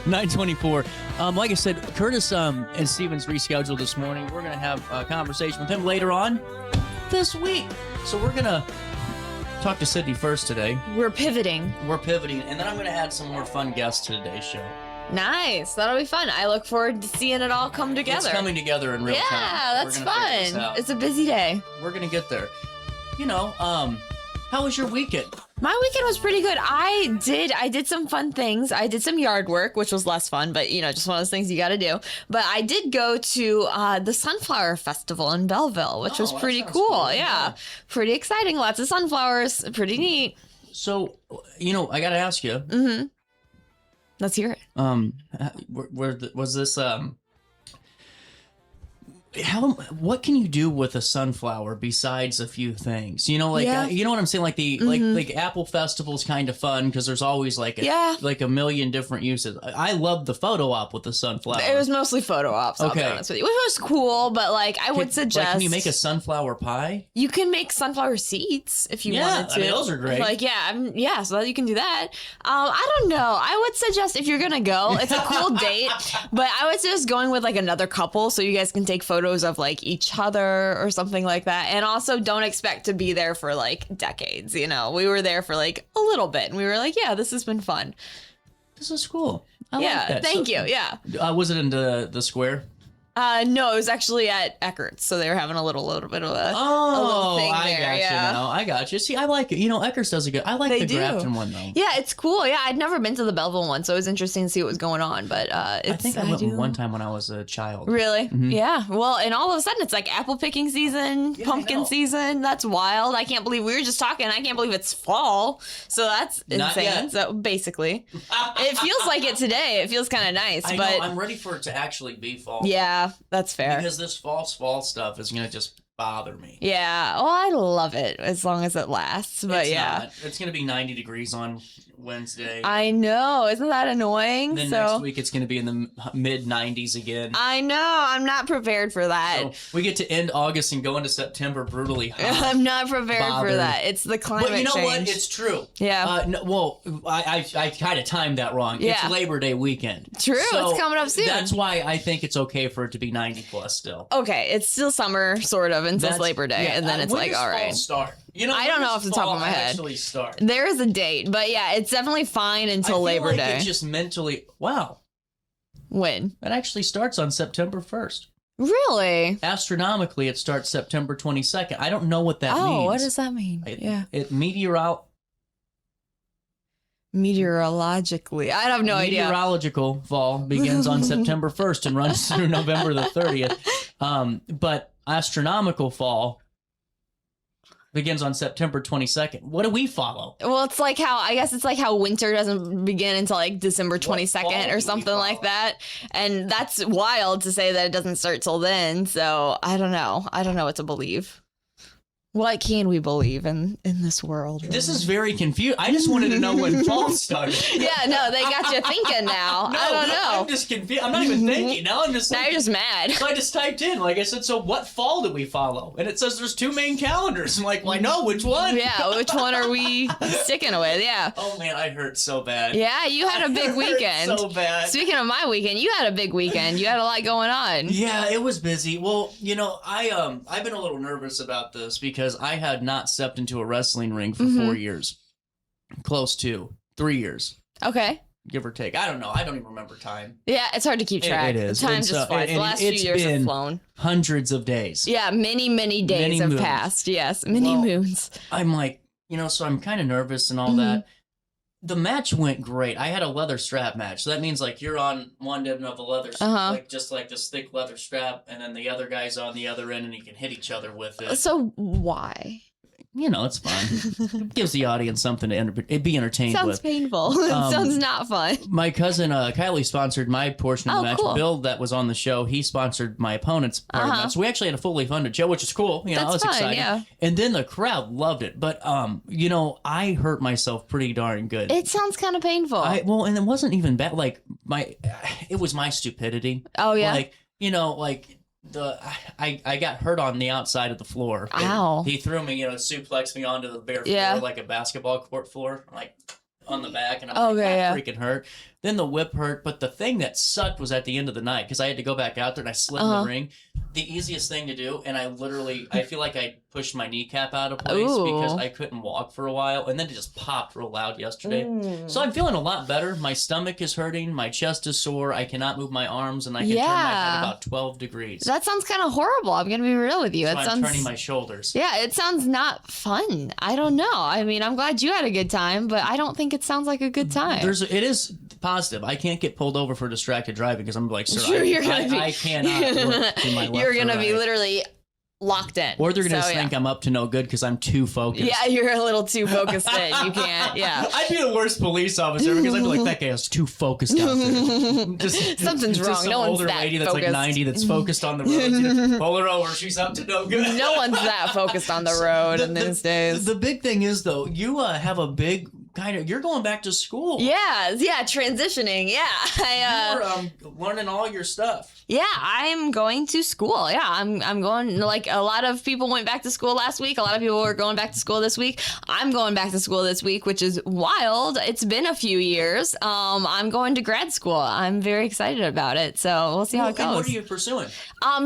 9:24. Like I said, Curtis and Steven's rescheduled this morning. We're going to have a conversation with him later on this week. So we're going to talk to Sydney first today. We're pivoting. And then I'm going to add some more fun guests to today's show. Nice. That'll be fun. I look forward to seeing it all come together. It's coming together in real time. Yeah, that's fun. It's a busy day. We're going to get there. You know, how was your weekend? My weekend was pretty good. I did some fun things. I did some yard work, which was less fun, but just one of those things you got to do. But I did go to the Sunflower Festival in Belleville, which was pretty cool. Yeah, pretty exciting. Lots of sunflowers. Pretty neat. So, I got to ask you. Mm-hmm. Let's hear it. Was this what can you do with a sunflower besides a few things? You know what I'm saying? Like the like Apple Festival's kind of fun because there's always like a million different uses. I love the photo op with the sunflower. It was mostly photo ops, I'll be honest with you. Which was cool, but I would suggest... can you make a sunflower pie? You can make sunflower seeds if you wanted to. I mean, those are great. So you can do that. I don't know. I would suggest if you're going to go, it's a cool date, but I would suggest going with another couple so you guys can take photos of each other or something like that. And also don't expect to be there for decades. We were there for a little bit and we were this has been fun. This is cool. I like that. Thank you. Yeah. Was it in the square? No, it was actually at Eckert's, so they were having a little bit of a little thing there. I got you. See, I like it. Eckert's does a good. I like the Grafton one though. Yeah, it's cool. Yeah, I'd never been to the Belleville one, so it was interesting to see what was going on. But I think I went one time when I was a child. Really? Mm-hmm. Yeah. Well, and all of a sudden it's apple picking season, pumpkin season. That's wild. I can't believe we were just talking. I can't believe it's fall. So that's insane. So basically, it feels like it today. It feels kind of nice. I but know, I'm ready for it to actually be fall. Yeah. That's fair. Because this fall stuff is going to just bother me. Yeah. Well, I love it as long as it lasts. But it's going to be 90 degrees on Wednesday. I know. Isn't that annoying? Then next week it's going to be in the mid 90s again. I know. I'm not prepared for that. So we get to end August and go into September brutally hot. I'm not prepared for that. It's the climate change. But you know what? It's true. Yeah. I kind of timed that wrong. Yeah. It's Labor Day weekend. True. So it's coming up soon. That's why I think it's okay for it to be 90 plus still. Okay. It's still summer, sort of, until Labor Day. And then it's all right. Fall start? I don't know off the top of my head. Actually start. There is a date, but it's definitely fine until Labor Day. It's just mentally, wow. When? It actually starts on September 1st. Really? Astronomically, it starts September 22nd. I don't know what that means. Oh, what does that mean? Meteorologically. I have no idea. Meteorological fall begins on September 1st and runs through November the 30th. But astronomical fall begins on September 22nd. What do we follow? Well, it's how winter doesn't begin until December 22nd or something like that. And that's wild to say that it doesn't start till then. So I don't know. I don't know what to believe. What can we believe in this world? Really? This is very confusing. I just wanted to know when fall started. Yeah, no, they got you thinking now. No, I don't know. I'm just confused. I'm not even thinking. Now I'm just Now you're just mad. So I just typed in, I said, so what fall do we follow? And it says there's two main calendars. I'm like, well, I know which one. Yeah, which one are we sticking with? Yeah. Oh, man, I hurt so bad. Yeah, you had a big weekend. So bad. Speaking of my weekend, you had a big weekend. You had a lot going on. Yeah, it was busy. Well, I've been a little nervous about this because I had not stepped into a wrestling ring for 4 years. Close to 3 years. Okay. Give or take. I don't know. I don't even remember time. Yeah, it's hard to keep track. It is. Time just flies. The last few years have flown. Hundreds of days. Yeah, many days have passed. Yes, many moons. I'm so I'm kind of nervous and all that. The match went great. I had a leather strap match. So that means you're on one end of a leather strap, just this thick leather strap, and then the other guy's on the other end and you can hit each other with it. So why? It's fun. It gives the audience something to be entertained with. Sounds painful. It sounds not fun. My cousin Kylie sponsored my portion of the match. Cool. Bill, that was on the show, he sponsored my opponent's part of the match. So we actually had a fully funded show, which is cool. That's I was fun, excited. Yeah. And then the crowd loved it. But, I hurt myself pretty darn good. It sounds kind of painful. And it wasn't even bad. It was my stupidity. Oh, yeah? I got hurt on the outside of the floor. Ow. He threw me, suplexed me onto the bare floor like a basketball court floor. on the back, and I'm that freaking hurt. Then the whip hurt, but the thing that sucked was at the end of the night because I had to go back out there and I slid in the ring. The easiest thing to do, and I feel like I pushed my kneecap out of place because I couldn't walk for a while, and then it just popped real loud yesterday. So I'm feeling a lot better. My stomach is hurting, my chest is sore, I cannot move my arms, and I can turn my head about 12 degrees. That sounds kind of horrible. I'm going to be real with you. So I'm turning my shoulders. Yeah, it sounds not fun. I don't know. I mean, I'm glad you had a good time, but I don't think it sounds like a good time. It is positive. I can't get pulled over for distracted driving because I'm like, sir, I cannot look to my left. You're going to be literally locked in. Or they're going to think I'm up to no good because I'm too focused. Yeah, you're a little too focused in. You can't, I'd be the worst police officer because I'd be like, that guy is too focused out there. Something's wrong. Some no one's older that lady focused. That's like 90 that's focused on the road. Pull her over. She's up to no good. No one's that focused on the road in these days. The big thing is, though, you have a big... you're going back to school. Yeah, transitioning. Yeah, you're learning all your stuff. Yeah, I'm going to school. Yeah, I'm going. Like a lot of people went back to school last week. A lot of people are going back to school this week. I'm going back to school this week, which is wild. It's been a few years. I'm going to grad school. I'm very excited about it. So we'll see how it goes. What are you pursuing?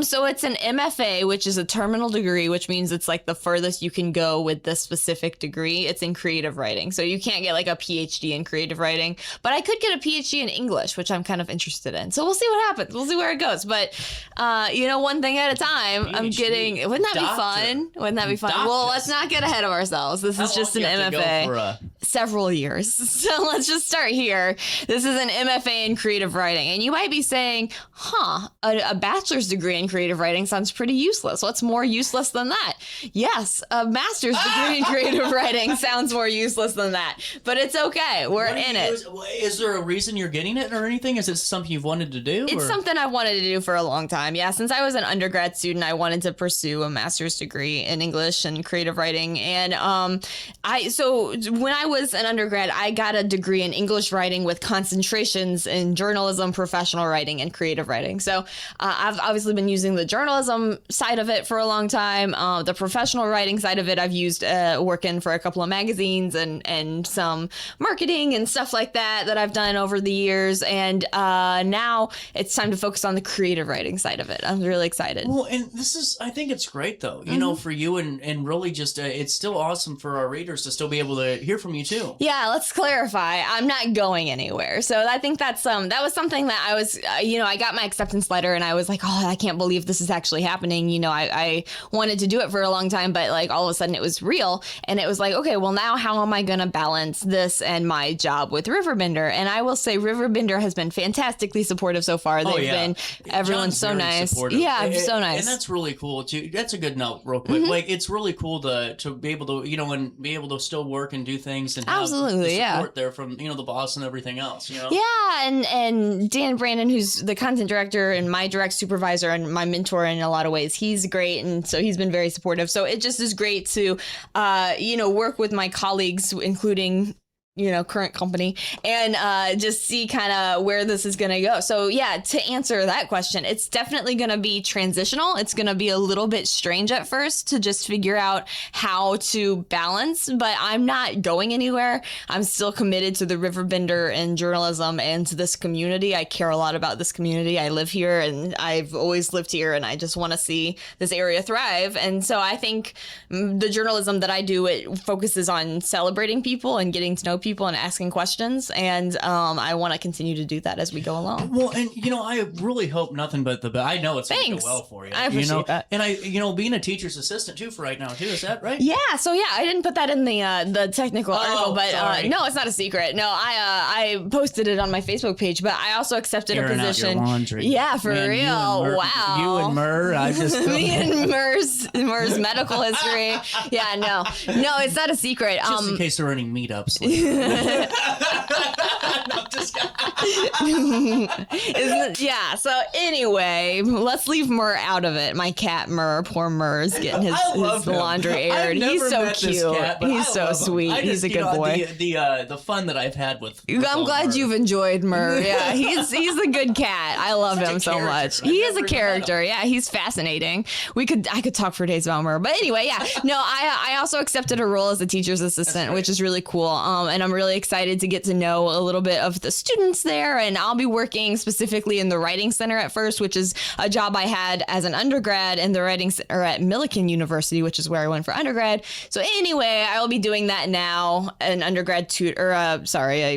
So it's an MFA, which is a terminal degree, which means it's like the furthest you can go with this specific degree. It's in creative writing, so you can't get like a PhD in creative writing, but I could get a PhD in English, which I'm kind of interested in. So we'll see what happens. We'll see where it goes. But, one thing at a time. PhD. I'm getting, wouldn't that be fun? Wouldn't that be fun? Doctors. Well, let's not get ahead of ourselves. This is just an MFA. Several years. So let's just start here. This is an MFA in creative writing. And you might be saying, a bachelor's degree in creative writing sounds pretty useless. What's more useless than that? Yes, a master's degree in creative writing sounds more useless than that. But it's okay. We're in it. Is there a reason you're getting it or anything? Is it something you've wanted to do? It's something I've wanted to do for a long time. Yeah, since I was an undergrad student, I wanted to pursue a master's degree in English and creative writing. And so when I was an undergrad, I got a degree in English writing with concentrations in journalism, professional writing, and creative writing. So I've obviously been using the journalism side of it for a long time. The professional writing side of it, I've used working for a couple of magazines and some marketing and stuff like that I've done over the years. And now it's time to focus on the creative writing side of it. I'm really excited. Well, and I think it's great though, you know, for you and really just, it's still awesome for our readers to still be able to hear from you too. Yeah, let's clarify. I'm not going anywhere. So I think that was something that I was, I got my acceptance letter and I was like, I can't believe this is actually happening. I wanted to do it for a long time, but like all of a sudden it was real. And it was like, okay, well now how am I going to balance this and my job with RiverBender? And I will say RiverBender has been fantastically supportive so far. Everyone's so nice. Supportive. Yeah, so nice. And that's really cool too. That's a good note real quick. Like it's really cool to be able to, and be able to still work and do things and have the support there from, the boss and everything else, Yeah, and Dan Brandon, who's the content director and my direct supervisor and my mentor in a lot of ways, he's great. And so he's been very supportive. So it just is great to, work with my colleagues, including current company, and just see kind of where this is going to go. So yeah, to answer that question, it's definitely going to be transitional. It's going to be a little bit strange at first to just figure out how to balance, but I'm not going anywhere. I'm still committed to the RiverBender and journalism and to this community. I care a lot about this community. I live here and I've always lived here and I just want to see this area thrive. And so I think the journalism that I do, it focuses on celebrating people and getting to know people and asking questions, and I want to continue to do that as we go along. Well, and I really hope nothing but the best. I know it's going to go well for you. I appreciate that. And I being a teacher's assistant too for right now too, is that right? Yeah. So yeah, I didn't put that in the technical article, but no, it's not a secret. No, I posted it on my Facebook page, but I also accepted a position. Out your laundry. Yeah, for real. Wow. You and Murr, I just me and Murr's medical history. Yeah, no, it's not a secret. Just in case there are any meetups. No, just Yeah. So anyway, let's leave Murr out of it. My cat Murr, poor Murr, is getting his laundry aired. He's so cute. He's so sweet. He's a good boy. The fun that I've had with I'm glad you've enjoyed Murr. Yeah, he's a good cat. I love him so much. He is a character. Yeah, he's fascinating. I could talk for days about Murr. But anyway, yeah. No, I also accepted a role as a teacher's assistant, which is really cool. And I'm really excited to get to know a little bit of the students there. And I'll be working specifically in the Writing Center at first, which is a job I had as an undergrad in the Writing Center at Millikan University, which is where I went for undergrad. So anyway, I will be doing that now, an undergrad tutor, a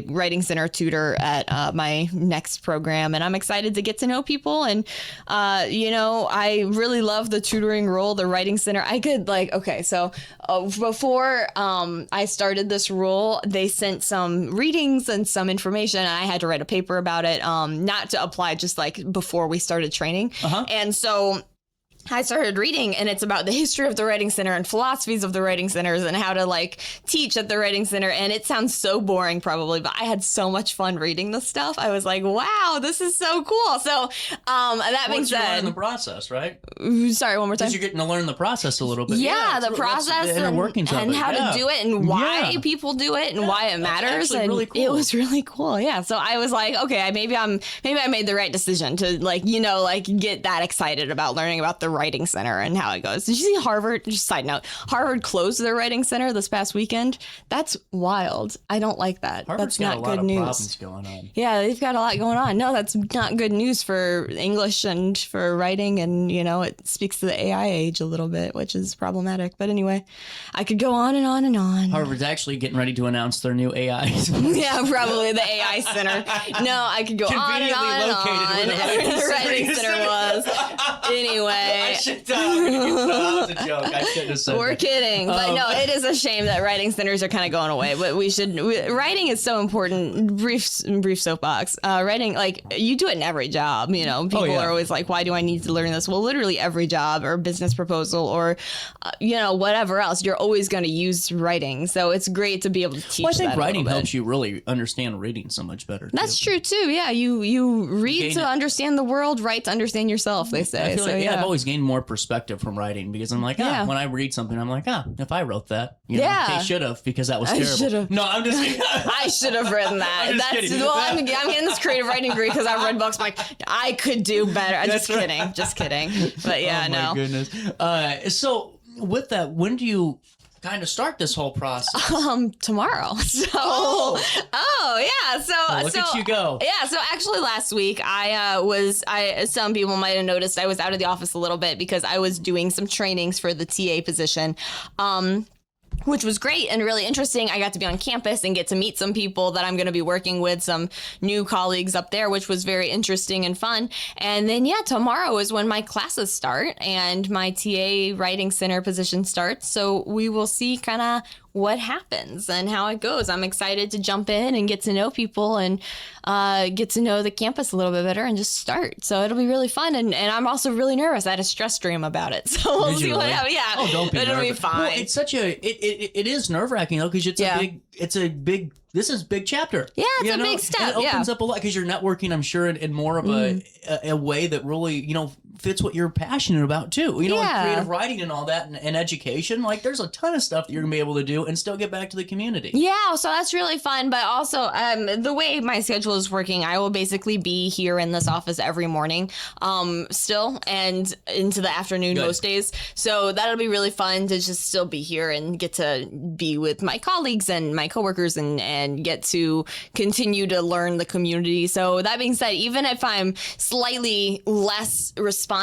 Writing Center tutor at my next program. And I'm excited to get to know people. And, I really love the tutoring role, the Writing Center. Before I started this role, they sent some readings and some information, and I had to write a paper about it, not to apply, just like before we started training. And so I started reading, and it's about the history of the Writing Center and philosophies of the Writing Centers and how to teach at the Writing Center. And it sounds so boring probably, but I had so much fun reading this stuff. I was like, wow, this is so cool. So that being said, you're learning the process, right? Sorry, one more time. Because you're getting to learn the process a little bit. Yeah, the process and how to do it and why people do it and why it matters. And really cool. It was really cool. Yeah. So I was like, okay, maybe I made the right decision to get that excited about learning about the Writing Center and how it goes. Did you see Harvard? Just side note, Harvard closed their Writing Center this past weekend. That's wild. I don't like that. Harvard's that's not got a lot good of news. Problems going on. Yeah, they've got a lot going on. No, that's not good news for English and for writing, and it speaks to the AI age a little bit, which is problematic. But anyway, I could go on and on and on. Harvard's actually getting ready to announce their new AI. Yeah, probably the AI center. No, I could go on and on and on. The Writing Center was. Anyway. That was a joke. I shouldn't have said We're kidding. But no, it is a shame that writing centers are kind of going away. But writing is so important. Brief soapbox. Writing, you do it in every job. People are always like, why do I need to learn this? Well, literally every job or business proposal or, whatever else, you're always going to use writing. So it's great to be able to teach that. I think writing helps you really understand reading so much better. That's true, too. Yeah, you read to understand the world, write to understand yourself, they say. I feel I've always gained more perspective from writing because I'm like, when I read something, I'm like, if I wrote that, they should have, because that was terrible. No, I'm just kidding. I should have written that. I'm getting this creative writing degree because I've read books. I'm like, I could do better. I'm just kidding. Just kidding. But yeah, no. Oh my goodness. So with that, when do you kind of start this whole process? Tomorrow. So yeah. So look at you go. Yeah. So actually last week some people might have noticed I was out of the office a little bit because I was doing some trainings for the TA position. Which was great and really interesting. I got to be on campus and get to meet some people that I'm going to be working with, some new colleagues up there, which was very interesting and fun. And then, tomorrow is when my classes start and my TA Writing Center position starts. So we will see kind of what happens and how it goes. I'm excited to jump in and get to know people and get to know the campus a little bit better and just start. So it'll be really fun. And I'm also really nervous. I had a stress dream about it. So we'll see what happens. Yeah. Oh, don't be It'll nervous. be fine. Well, it's such it is nerve-wracking though, because this is a big chapter. Yeah, it's a big step. And it opens up a lot because you're networking, I'm sure, in more of a way that really, fits what you're passionate about too. Like creative writing and all that and education. There's a ton of stuff that you're going to be able to do and still get back to the community. Yeah, so that's really fun. But also, the way my schedule is working, I will basically be here in this office every morning still and into the afternoon most days. So that'll be really fun to just still be here and get to be with my colleagues and my coworkers and get to continue to learn the community. So that being said, even if I'm slightly less responsive,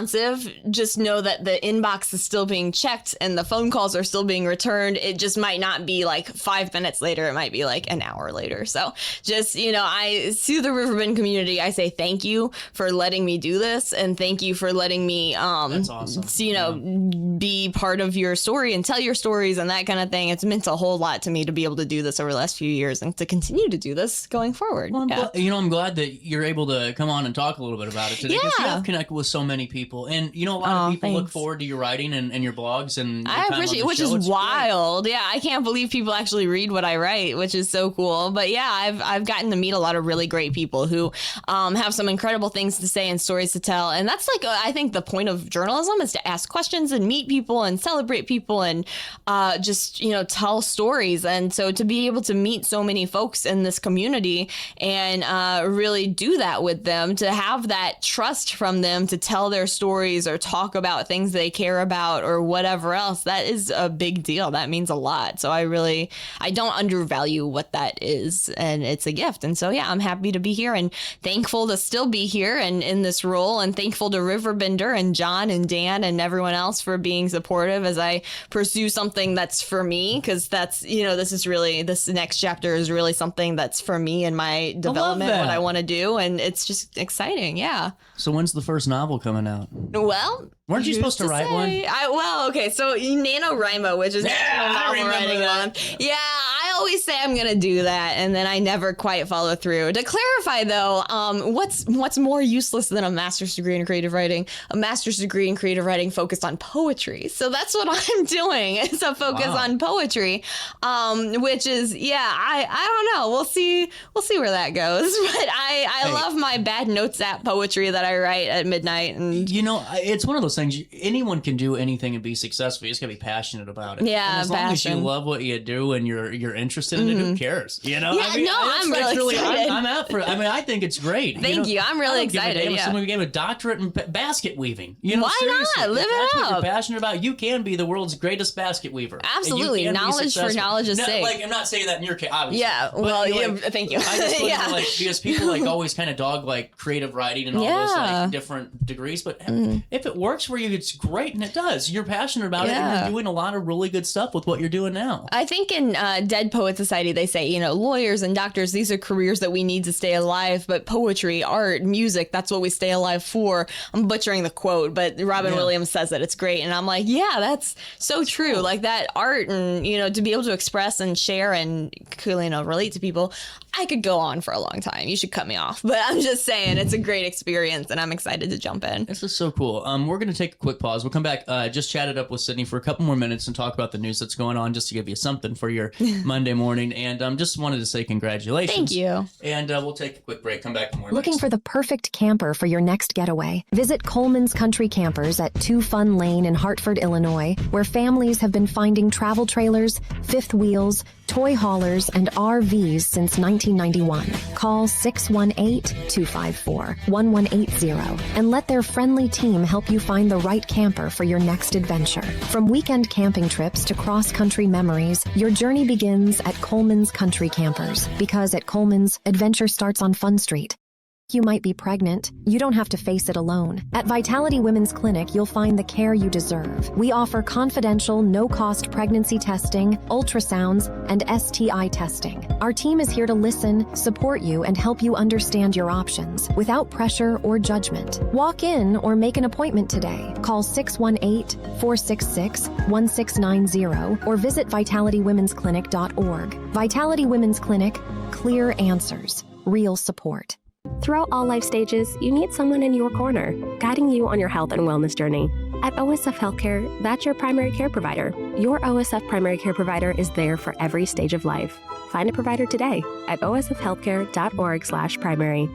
just know that the inbox is still being checked and the phone calls are still being returned. It just might not be 5 minutes later. It might be an hour later. So just, to the RiverBend community, I say thank you for letting me do this. And thank you for letting me, That's awesome. Be part of your story and tell your stories and that kind of thing. It's meant a whole lot to me to be able to do this over the last few years and to continue to do this going forward. Well, I'm glad that you're able to come on and talk a little bit about it today. Because you have connected with so many people. And, a lot of people look forward to your writing and your blogs and I appreciate it, which is wild. Great. Yeah, I can't believe people actually read what I write, which is so cool. But yeah, I've gotten to meet a lot of really great people who have some incredible things to say and stories to tell. And that's like, I think the point of journalism is to ask questions and meet people and celebrate people and just, tell stories. And so to be able to meet so many folks in this community and really do that with them, to have that trust from them to tell their stories or talk about things they care about or whatever else, that is a big deal. That means a lot. So I don't undervalue what that is, and it's a gift. And so, yeah, I'm happy to be here and thankful to still be here and in this role, and thankful to RiverBender and John and Dan and everyone else for being supportive as I pursue something that's for me, because that's, this next chapter is really something that's for me and my development, what I want to do. And it's just exciting. Yeah. So when's the first novel coming out? Well, weren't you supposed to write one? Okay. So NaNoWriMo, which is novel writing one. Yeah, I always say I'm going to do that, and then I never quite follow through. To clarify, though, what's more useless than a master's degree in creative writing? A master's degree in creative writing focused on poetry. So that's what I'm doing. It's a focus on poetry, which is, I don't know. We'll see where that goes. But I love my bad notes app poetry that I write at midnight. And it's one of those things. Anyone can do anything and be successful. You just gotta be passionate about it. Yeah, and as long as you love what you do and you're interested in it, who cares? Yeah, I'm really excited. I'm out for it. I mean, I think it's great. Thank you. I'm really excited. If someone gave a doctorate in basket weaving, why not? Live it up. What you're passionate about, you can be the world's greatest basket weaver. Absolutely. Knowledge for knowledge's sake. I'm not saying that in your case, obviously. Yeah. Well, thank you. I just because people always kind of dog creative writing and all those different degrees, but if it works for you, it's great, and it does. You're passionate about it, and you're doing a lot of really good stuff with what you're doing now. I think in Dead Poet Society, they say, lawyers and doctors, these are careers that we need to stay alive, but poetry, art, music, that's what we stay alive for. I'm butchering the quote, but Robin Williams says it. It's great. And I'm like, yeah, that's so true. Like that art and, to be able to express and share and relate to people. I could go on for a long time. You should cut me off. But I'm just saying, it's a great experience, and I'm excited to jump in. This is so cool. We're going to take a quick pause. We'll come back, just chat it up with Sydney for a couple more minutes and talk about the news that's going on, just to give you something for your Monday morning. And just wanted to say congratulations. Thank you. And we'll take a quick break. Come back for more. Looking for the perfect camper for your next getaway? Visit Coleman's Country Campers at 2 Fun Lane in Hartford, Illinois, where families have been finding travel trailers, fifth wheels, toy haulers, and RVs since 1991. Call 618-254-1180 and let their friendly team help you find the right camper for your next adventure. From weekend camping trips to cross-country memories, your journey begins at Coleman's Country Campers, because at Coleman's, adventure starts on Fun Street. You might be pregnant. You don't have to face it alone. At Vitality Women's Clinic, you'll find the care you deserve. We offer confidential, no-cost pregnancy testing, ultrasounds, and STI testing. Our team is here to listen, support you, and help you understand your options without pressure or judgment. Walk in or make an appointment today. Call 618-466-1690 or visit vitalitywomensclinic.org. Vitality Women's Clinic, clear answers, real support. Throughout all life stages, you need someone in your corner, guiding you on your health and wellness journey. At OSF Healthcare, that's your primary care provider. Your OSF primary care provider is there for every stage of life. Find a provider today at osfhealthcare.org/primary.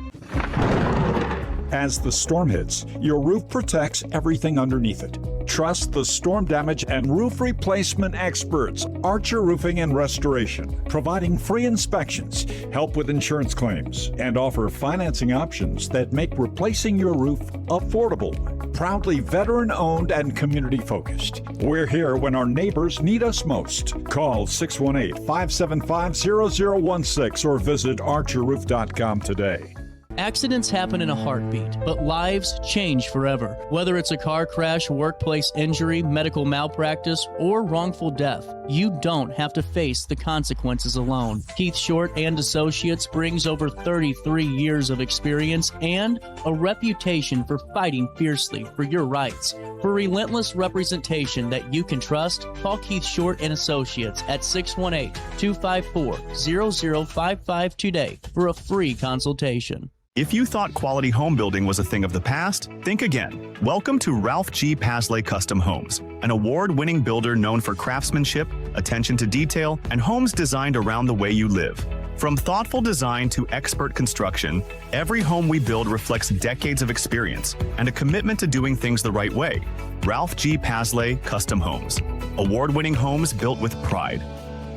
As the storm hits, your roof protects everything underneath it. Trust the storm damage and roof replacement experts, Archer Roofing and Restoration, providing free inspections, help with insurance claims, and offer financing options that make replacing your roof affordable. Proudly veteran-owned and community-focused. We're here when our neighbors need us most. Call 618-575-0016 or visit archerroof.com today. Accidents happen in a heartbeat, but lives change forever. Whether it's a car crash, workplace injury, medical malpractice, or wrongful death, you don't have to face the consequences alone. Keith Short and Associates brings over 33 years of experience and a reputation for fighting fiercely for your rights. For relentless representation that you can trust, call Keith Short and Associates at 618-254-0055 today for a free consultation. If you thought quality home building was a thing of the past, think again. Welcome to Ralph G. Pasley Custom Homes, an award-winning builder known for craftsmanship, attention to detail, and homes designed around the way you live. From thoughtful design to expert construction, every home we build reflects decades of experience and a commitment to doing things the right way. Ralph G. Pasley Custom Homes, award-winning homes built with pride.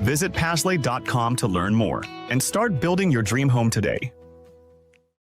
Visit Pasley.com to learn more and start building your dream home today.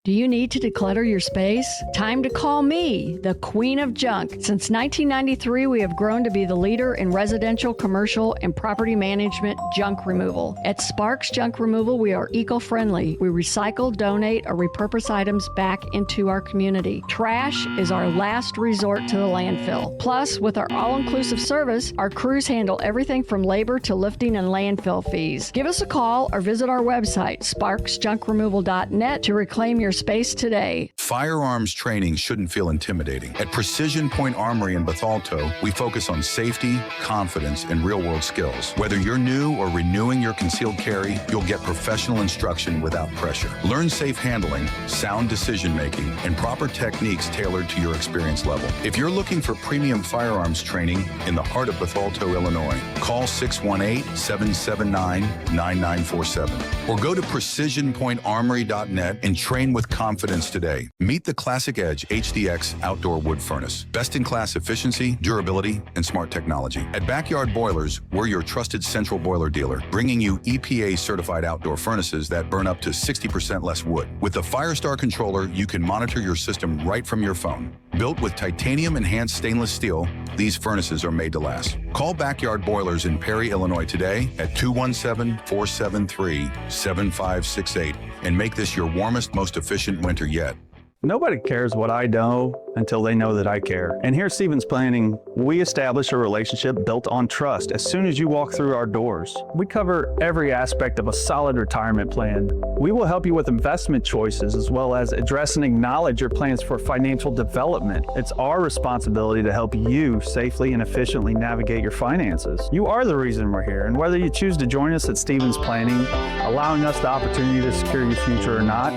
Do you need to declutter your space? Time to call me, the Queen of Junk. Since 1993, we have grown to be the leader in residential, commercial, and property management junk removal. At Sparks Junk Removal, we are eco-friendly. We recycle, donate, or repurpose items back into our community. Trash is our last resort to the landfill. Plus, with our all-inclusive service, our crews handle everything from labor to lifting and landfill fees. Give us a call or visit our website, sparksjunkremoval.net, to reclaim your space today. Firearms training shouldn't feel intimidating. At Precision Point Armory in Bethalto, we focus on safety, confidence, and real-world skills. Whether you're new or renewing your concealed carry, you'll get professional instruction without pressure. Learn safe handling, sound decision-making, and proper techniques tailored to your experience level. If you're looking for premium firearms training in the heart of Bethalto, Illinois, call 618-779-9947 or go to precisionpointarmory.net and train with confidence today. Meet the Classic Edge HDX outdoor wood furnace. Best-in-class efficiency, durability, and smart technology. At Backyard Boilers, we're your trusted central boiler dealer, bringing you EPA-certified outdoor furnaces that burn up to 60% less wood. With the Firestar controller, you can monitor your system right from your phone. Built with titanium-enhanced stainless steel, these furnaces are made to last. Call Backyard Boilers in Perry, Illinois today at 217-473-7568 and make this your warmest, most efficient winter yet. Nobody cares what I know until they know that I care. And here at Stevens Planning, we establish a relationship built on trust as soon as you walk through our doors. We cover every aspect of a solid retirement plan. We will help you with investment choices as well as address and acknowledge your plans for financial development. It's our responsibility to help you safely and efficiently navigate your finances. You are the reason we're here, and whether you choose to join us at Stevens Planning, allowing us the opportunity to secure your future or not,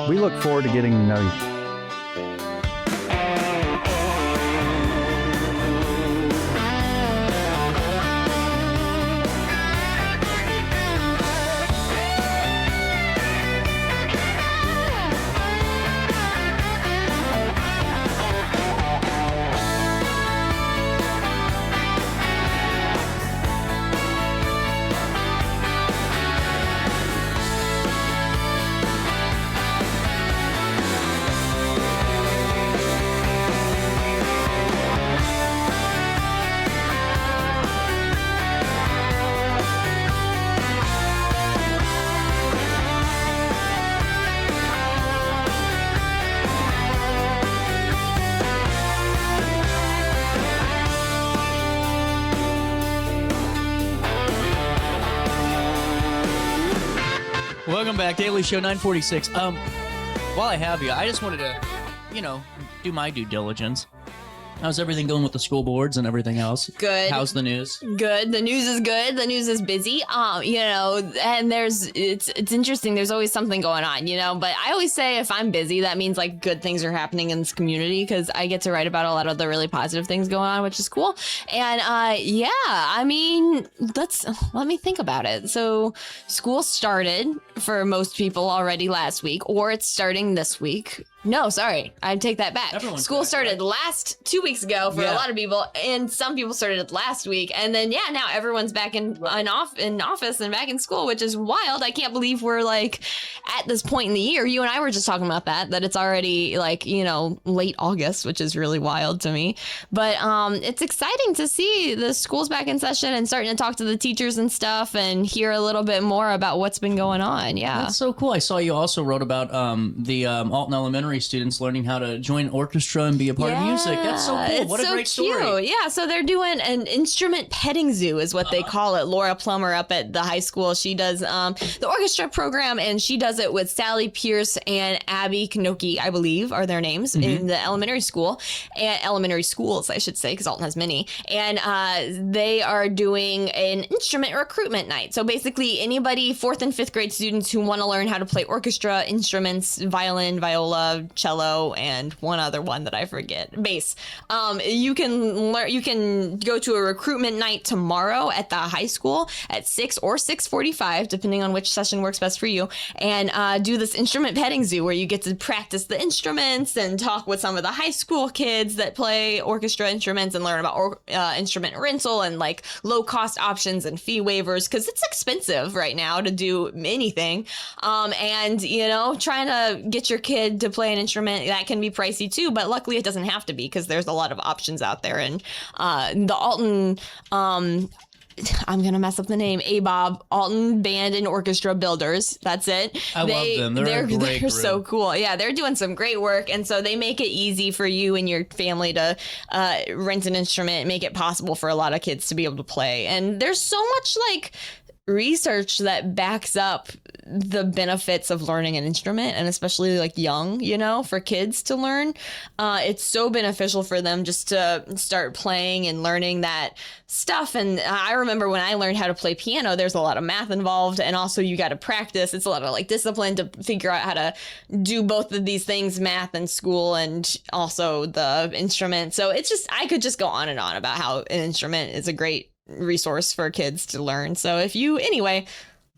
we look forward to getting to know you. Welcome back, Daily Show 946. While I have you, I just wanted to, do my due diligence. How's everything going with the school boards and everything else? Good. How's the news? Good. The news is good. The news is busy. And it's interesting. There's always something going on, but I always say if I'm busy, that means like good things are happening in this community because I get to write about a lot of the really positive things going on, which is cool. And let me think about it. So school started for most people already last week, or it's starting this week. No, sorry. I take that back. School started 2 weeks ago for a lot of people, and some people started last week. And then, now everyone's back in office and back in school, which is wild. I can't believe we're like at this point in the year. You and I were just talking about that it's already like, late August, which is really wild to me. But it's exciting to see the schools back in session and starting to talk to the teachers and stuff and hear a little bit more about what's been going on. Yeah. That's so cool. I saw you also wrote about the Alton Elementary elementary students learning how to join orchestra and be a part of music. That's so cool. What a great story. Yeah, so they're doing an instrument petting zoo is what they call it. Laura Plummer up at the high school, she does the orchestra program, and she does it with Sally Pierce and Abby Knoke, I believe are their names, in the elementary school, and elementary schools, I should say, because Alton has many. And they are doing an instrument recruitment night. So basically anybody 4th and 5th grade students who want to learn how to play orchestra instruments, violin, viola, cello, and one other one that I forget, bass. You can go to a recruitment night tomorrow at the high school at 6 or 6:45, depending on which session works best for you, and do this instrument petting zoo where you get to practice the instruments and talk with some of the high school kids that play orchestra instruments and learn about instrument rental and like low cost options and fee waivers, because it's expensive right now to do anything. And trying to get your kid to play an instrument, that can be pricey too, but luckily it doesn't have to be, because there's a lot of options out there. And the Alton, I'm going to mess up the name, ABOB, Alton Band and Orchestra Builders. That's it. I love them. They're so cool. Yeah, they're doing some great work. And so they make it easy for you and your family to rent an instrument, make it possible for a lot of kids to be able to play. And there's so much like research that backs up the benefits of learning an instrument, and especially like young, for kids to learn. It's so beneficial for them just to start playing and learning that stuff. And I remember when I learned how to play piano, there's a lot of math involved, and also you got to practice. It's a lot of like discipline to figure out how to do both of these things, math and school, and also the instrument. So it's just, I could just go on and on about how an instrument is a great resource for kids to learn. So anyway,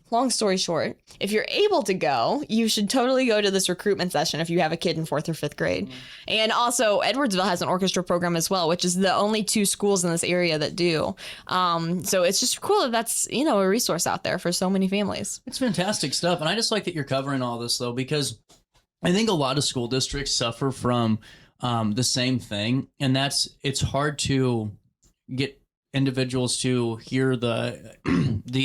long story short, if you're able to go, you should totally go to this recruitment session if you have a kid in 4th or 5th grade. And also Edwardsville has an orchestra program as well, which is the only 2 schools in this area that do. So it's just cool that's, a resource out there for so many families. It's fantastic stuff. And I just like that you're covering all this though, because I think a lot of school districts suffer from the same thing. And it's hard to get individuals to hear the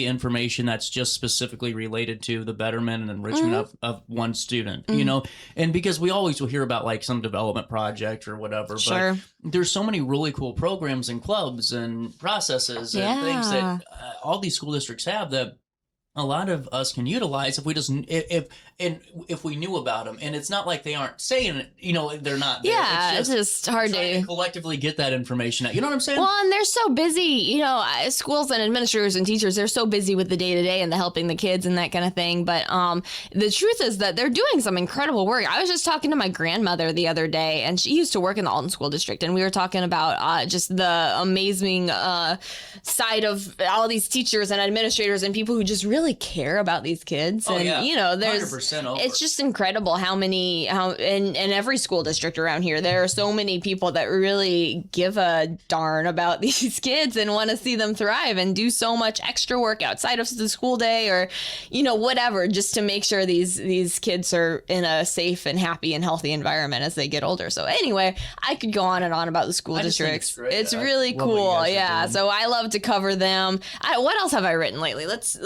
information that's just specifically related to the betterment and enrichment of one student, and because we always will hear about like some development project or whatever, but there's so many really cool programs and clubs and processes and things that all these school districts have that a lot of us can utilize if we just if we knew about them. And it's not like they aren't saying it, they're not there. Yeah, it's just hard to collectively get that information out. You know what I'm saying? Well, and they're so busy, schools and administrators and teachers, they're so busy with the day-to-day and the helping the kids and that kind of thing. But the truth is that they're doing some incredible work. I was just talking to my grandmother the other day, and she used to work in the Alton School District, and we were talking about just the amazing side of all these teachers and administrators and people who just really care about these kids. And there's 100% over. It's just incredible how in every school district around here there are so many people that really give a darn about these kids and want to see them thrive and do so much extra work outside of the school day or whatever, just to make sure these kids are in a safe and happy and healthy environment as they get older. So anyway, I could go on and on about the school districts. It's really cool. Yeah, so I love to cover them. What else have I written lately? Let's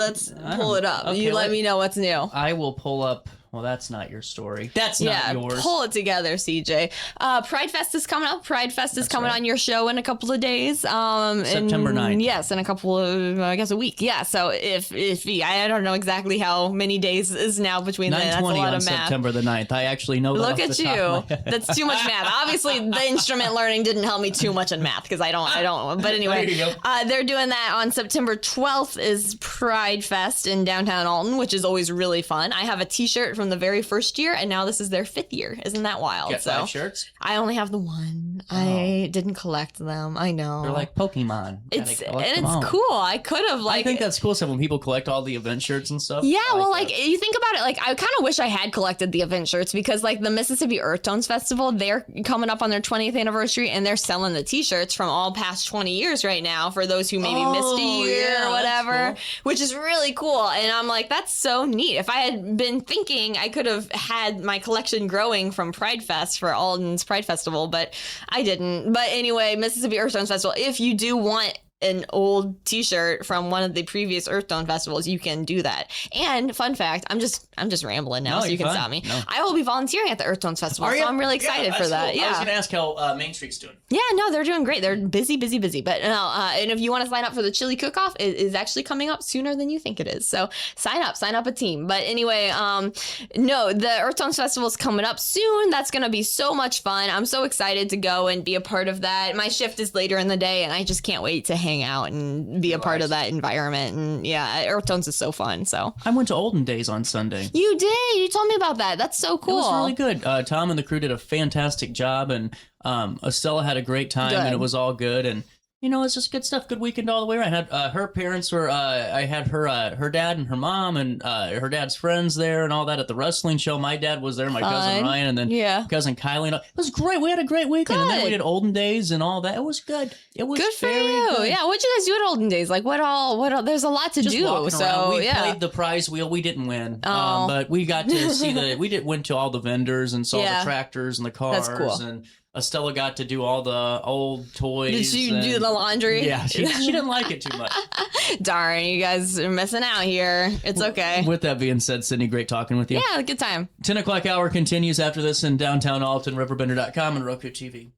pull it up. Okay, let me know what's new. I will pull up. Well, that's not your story. That's not yours. Pull it together, CJ. Pride Fest is coming up. Pride Fest is coming on your show in a couple of days. September 9th. Yes, in a couple of, I guess, a week. Yeah, so if I don't know exactly how many days is now between then. That's a lot of math. September the 9th. I actually know that. Look at you. That's too much math. Obviously, the instrument learning didn't help me too much in math because I don't. But anyway, there you go. They're doing that on September 12th is Pride Fest in downtown Alton, which is always really fun. I have a t-shirt from the very first year, and now this is their 5th year. Isn't that wild? Get 5 shirts? I only have the one. Oh. I didn't collect them. I know. They're like Pokemon. It's cool. I could have I think that's cool stuff when people collect all the event shirts and stuff. Yeah, you think about it, I kind of wish I had collected the event shirts because the Mississippi Earth Tones Festival, they're coming up on their 20th anniversary, and they're selling the t-shirts from all past 20 years right now for those who maybe missed a year or whatever, which is really cool. And I'm like, that's so neat. If I had been thinking, I could have had my collection growing from Pride Fest for Alton's Pride Festival, but I didn't. But anyway, Mississippi Earth Tones Festival, if you do want an old t-shirt from one of the previous Earthstone festivals, you can do that. And fun fact, I'm just rambling now, so you can stop me. No. I will be volunteering at the Earthstones Festival, so I'm really excited for that. Cool. I was going to ask how Main Street's doing. Yeah, no, they're doing great. They're busy. But and if you want to sign up for the chili cook-off, it is actually coming up sooner than you think it is. So sign up a team. But anyway, no, the Earthstones Festival is coming up soon. That's going to be so much fun. I'm so excited to go and be a part of that. My shift is later in the day, and I just can't wait to hang out and be a part of that environment. And yeah, Earthstones is so fun. So I went to Olden Days on Sunday. You did? You told me about that. That's so cool. It was really good. Tom and the crew did a fantastic job, and Estella had a great time, and it was all good. And it's just good stuff. Good weekend all the way around. I had her parents were. I had her dad and her mom and her dad's friends there and all that at the wrestling show. My dad was there. My cousin Ryan and then cousin Kylie. And it was great. We had a great weekend. Good. And then we did Olden Days and all that. It was good. It was good for you. Good. Yeah. What'd you guys do at Olden Days? Like what all? There's a lot to just do. So around. We played the prize wheel. We didn't win, but we got to see went to all the vendors and saw the tractors and the cars. That's cool. And Estella got to do all the old toys. Did she do the laundry? Yeah, she didn't like it too much. Darn, you guys are missing out here. It's okay. With that being said, Sydney, great talking with you. Yeah, good time. 10 o'clock hour continues after this in downtown Alton, RiverBender.com and Roku TV.